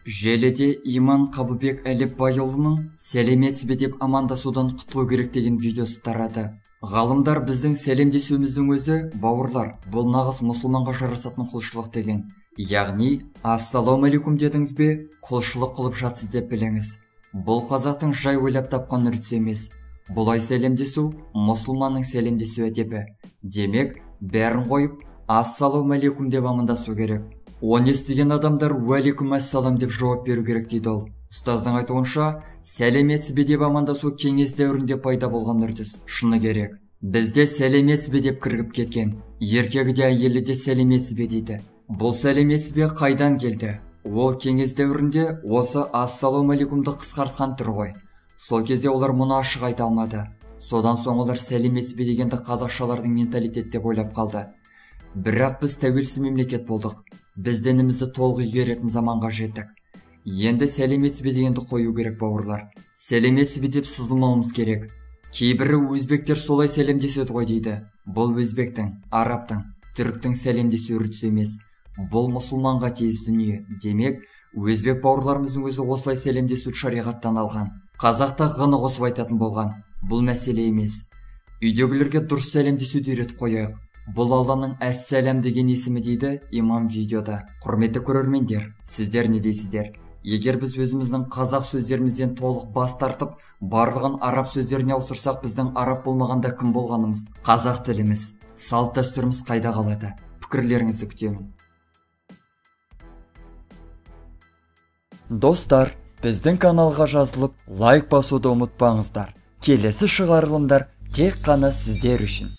Желіде Иман Қабылбек Әліпбайұлының «Сәлеметсіз бе» деп амандасудан құтылу керек деген видеосы тарады. Ғалымдар біздің сәлемдесуіміздің өзі, бауырлар, бұл нағыз мұсылманға жарасатын құлшылық деген. Яғни, ассалаумалейкум дедіңіз бе, құлшылық қылып жатсыз деп біліңіз. Бұл қазақтың жай ойлап тапқан үрдісі емес. Бұлай сәлемдесу мұсылманның сәлемдесу әдебі. Демек, бәрін қойып, ассалаумалейкум деп амандасу керек. Оны естіген адамдар уәлейкум ассалам деп жауап беру керек дейді ол. Ұстаздың айтуынша, сәлеметсіз бе деп амандасу кеңес дәуірінде пайда болған үрдіс. Шыны керек. Бізде сәлеметсіз бе деп кіргіп кеткен. Еркегі де әйелі де сәлеметсіз бе дейді. Бұл сәлеметсіз бе қайдан келді? Ол кеңес дәуірінде осы ассалаумалейкумды қысқартқан түр ғой. Сол кезде олар мұны ашық айта алмады. Содан соң олар сәлеметсіз бе дегенді қазақшалардың менталитет деп ойлап қалды. Бірақ біз тәуелсіз мемлекет болдық. Біз дінімізді толық игеретін заманға жеттік. Енді сәлеметсіз бе дегенді қою керек, бауырлар. Сәлеметсіз бе деп сызылмауымыз керек. Кейбірі өзбектер солай сәлемдеседі ғой дейді. Бұл өзбектің, арабтың, түріктің сәлемдесу үрдісі емес. Бұл мұсылманға тиіс дүние. Демек, өзбек бауырларымыздың өзі осылай сәлемдесу шариғаттан алған. Қазақта ғыны қосып айтатын болған. Бұл мәселе емес. Үйдегілерге дұрыс сәлемдесуді үйретіп қояйық. Бұл Алланың әссәләм деген есімі дейді имам видеода. Құрметті көрермендер, сіздер не дейсіздер? Егер біз өзіміздің қазақ сөздерімізден толық бас тартып, барлығын араб сөздеріне ауыстырсақ, біздің араб болмағанда кім болғанымыз? Қазақ тіліміз, салт дәстүріміз қайда қалады? Пікірлеріңізді күтемін. Достар, біздің каналға жазылып, лайк басуды ұмытпаңыздар. Келесі шығарылымдар тек қана сіздер үшін.